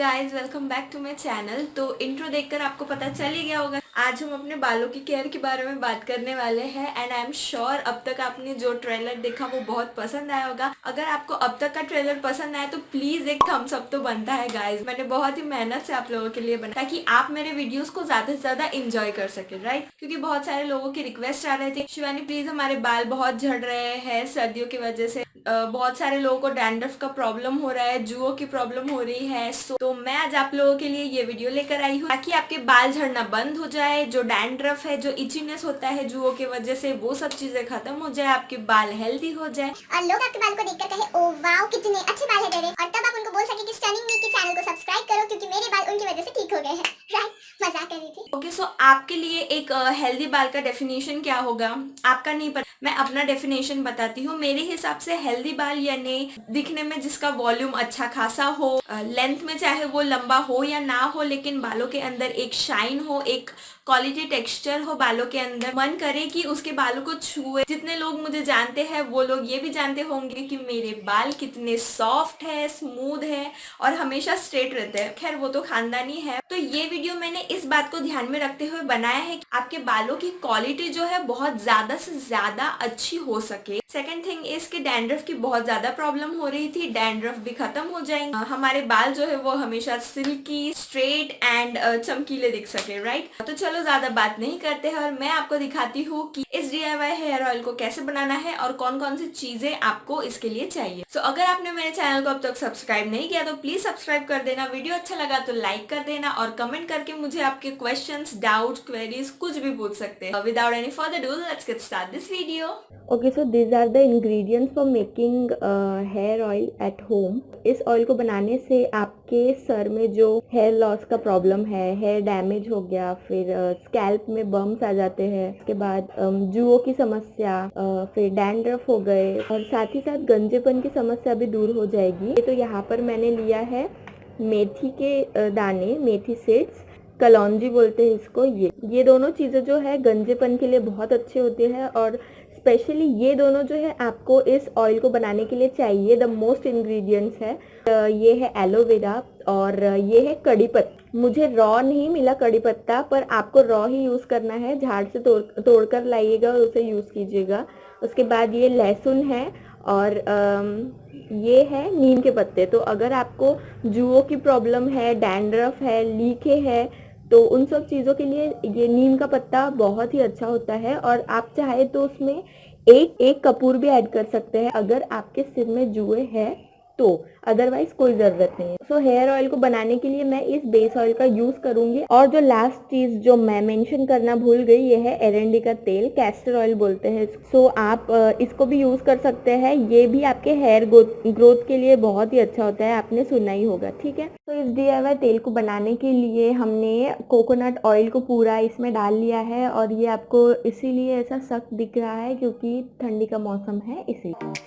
Guys, welcome back to my channel. तो intro देखकर आपको पता चल ही गया होगा आज हम अपने बालों की केयर के बारे में बात करने वाले हैं। एंड आई एम श्योर अब तक आपने जो ट्रेलर देखा वो बहुत पसंद आया होगा। अगर आपको अब तक का ट्रेलर पसंद आया तो प्लीज एक थम्स अप तो बनता है गाइस। मैंने बहुत ही मेहनत से आप लोगों के लिए बनाया ताकि आप मेरे वीडियोस को ज्यादा से ज्यादा इंजॉय कर सके, राइट? क्योंकि बहुत सारे लोगों की रिक्वेस्ट आ रहे थे, शिवानी प्लीज हमारे बाल बहुत झड़ रहे हैं सर्दियों की वजह से। बहुत सारे लोगों को डैंड्रफ का प्रॉब्लम हो रहा है, जुओं की प्रॉब्लम हो रही है। तो मैं आज आप लोगों के लिए ये वीडियो लेकर आई हूँ ताकि आपके बाल झड़ना बंद हो जाए, जो डैंड्रफ है, जो इचीनेस होता है जुओं की वजह से, वो सब चीजें खत्म हो जाए, आपके बाल हेल्दी हो जाए और लोग आपके बाल को देखकर कहे ओ वाओ कितने अच्छे बाल है तेरे, और तब आप उनको बोल सके कि स्टनिंग मी के चैनल को सब्सक्राइब करो क्योंकि मेरे बाल उनकी वजह से ठीक हो गए हैं। राइट, मजाक कर रही थी। ओके, सो आपके लिए एक हेल्दी बाल का डेफिनेशन क्या होगा आपका नहीं पता, मैं अपना डेफिनेशन बताती हूँ। मेरे हिसाब से हेल्दी बाल यानी दिखने में जिसका वॉल्यूम अच्छा खासा हो, लेंथ में चाहे वो लंबा हो या ना हो, लेकिन बालों के अंदर एक शाइन हो, एक क्वालिटी टेक्सचर हो बालों के अंदर, मन करे कि उसके बालों को छुए। जितने लोग मुझे जानते हैं वो लोग ये भी जानते होंगे कि मेरे बाल कितने सॉफ्ट है, स्मूथ है और हमेशा स्ट्रेट रहते हैं। खैर वो तो खानदानी है। तो ये वीडियो मैंने इस बात को ध्यान में रखते हुए बनाया है कि आपके बालों की क्वालिटी जो है बहुत ज्यादा से ज्यादा अच्छी हो सके। सेकेंड थिंग इज कि डैंड्रफ की बहुत ज्यादा प्रॉब्लम हो रही थी, डैंड्रफ भी खत्म हो जाएंगे, हमारे बाल जो है वो हमेशा सिल्की, स्ट्रेट एंड चमकीले दिख सके, राइट? तो चलो ज्यादा बात नहीं करते हैं और मैं आपको दिखाती हूँ कि इस DIY हेयर ऑयल को कैसे बनाना है और कौन कौन सी चीजें आपको इसके लिए चाहिए। सो अगर आपने मेरे चैनल को अब तक सब्सक्राइब नहीं किया तो प्लीज सब्सक्राइब कर देना, वीडियो अच्छा लगा तो लाइक कर देना और कमेंट करके मुझे आपके क्वेश्चंस, डाउट्स, क्वेरीज कुछ भी पूछ सकते हैं। Without any further ado, let's get start this video. Okay, so these are the ingredients for making hair oil at home. इस ऑयल को बनाने से आपके सर में जो हेयर लॉस का प्रॉब्लम है, हेयर डैमेज हो गया, फिर स्कैल्प में बम्स आ जाते हैं, उसके बाद जुओं की समस्या, फिर डैंड्रफ हो गए और साथ ही साथ गंजेपन की समस्या भी दूर हो जाएगी। तो यहाँ पर मैंने लिया है मेथी के दाने, मेथी सीड्स, कलौंजी बोलते हैं इसको। ये दोनों चीज़ें जो है गंजेपन के लिए बहुत अच्छे होते हैं और स्पेशली ये दोनों जो है आपको इस ऑयल को बनाने के लिए चाहिए। द मोस्ट इंग्रेडिएंट्स है ये है एलोवेरा और ये है कड़ी पत्ता। मुझे रॉ नहीं मिला कड़ी पत्ता, पर आपको रॉ ही यूज़ करना है, झाड़ से तोड़ कर लाइएगा और उसे यूज़ कीजिएगा। उसके बाद ये लहसुन है और ये है नीम के पत्ते। तो अगर आपको जुओं की प्रॉब्लम है, डैंड्रफ है, लीके है, तो उन सब चीज़ों के लिए ये नीम का पत्ता बहुत ही अच्छा होता है। और आप चाहे तो उसमें एक कपूर भी ऐड कर सकते हैं अगर आपके सिर में जुए हैं तो, अदरवाइज कोई ज़रूरत नहीं है। सो हेयर ऑयल को बनाने के लिए मैं इस बेस ऑयल का यूज़ करूँगी। और जो लास्ट चीज़ जो मैं मेंशन करना भूल गई, ये है एरंडी का तेल, कैस्टर ऑयल बोलते हैं। सो आप इसको भी यूज़ कर सकते हैं, ये भी आपके हेयर ग्रोथ के लिए बहुत ही अच्छा होता है, आपने सुना ही होगा, ठीक है? तो इस DIY तेल को बनाने के लिए हमने कोकोनट ऑयल को पूरा इसमें डाल लिया है और ये आपको इसीलिए ऐसा सख्त दिख रहा है क्योंकि ठंडी का मौसम है इसीलिए।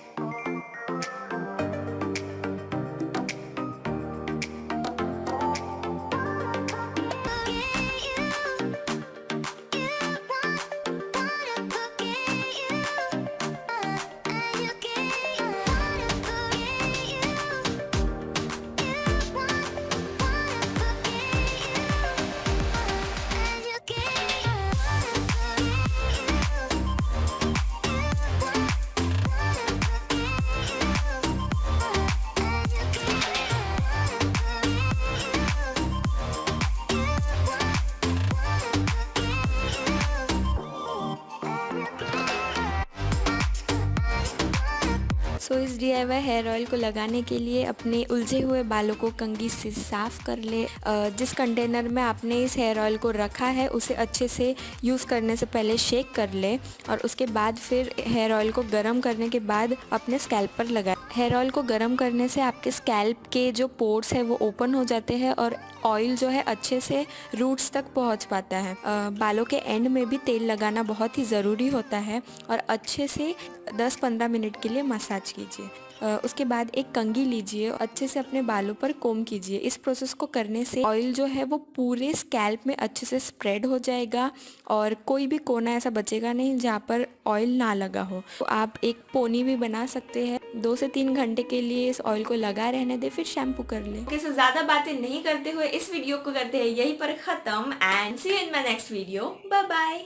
सो इस DIY हेयर ऑयल को लगाने के लिए अपने उलझे हुए बालों को कंघी से साफ कर ले। जिस कंटेनर में आपने इस हेयर ऑयल को रखा है उसे अच्छे से यूज़ करने से पहले शेक कर ले और उसके बाद फिर हेयर ऑयल को गर्म करने के बाद अपने स्कैल्प पर लगाए। हेयर ऑयल को गर्म करने से आपके स्कैल्प के जो पोर्स है वो ओपन हो जाते हैं और ऑयल जो है अच्छे से रूट्स तक पहुंच पाता है। बालों के एंड में भी तेल लगाना बहुत ही ज़रूरी होता है और अच्छे से 10-15 मिनट के लिए मसाज कीजिए। उसके बाद एक कंघी लीजिए और अच्छे से अपने बालों पर कोम कीजिए। इस प्रोसेस को करने से ऑयल जो है वो पूरे स्कैल्प में अच्छे से स्प्रेड हो जाएगा और कोई भी कोना ऐसा बचेगा नहीं जहाँ पर ऑयल ना लगा हो। तो आप एक पोनी भी बना सकते हैं। 2 से 3 घंटे के लिए इस ऑयल को लगा रहने दे, फिर शैम्पू कर ले। ओके, सो ज़्यादा बातें नहीं करते हुए इस वीडियो को करते हैं यहीं पर ख़त्म and see you in my next video. Bye bye.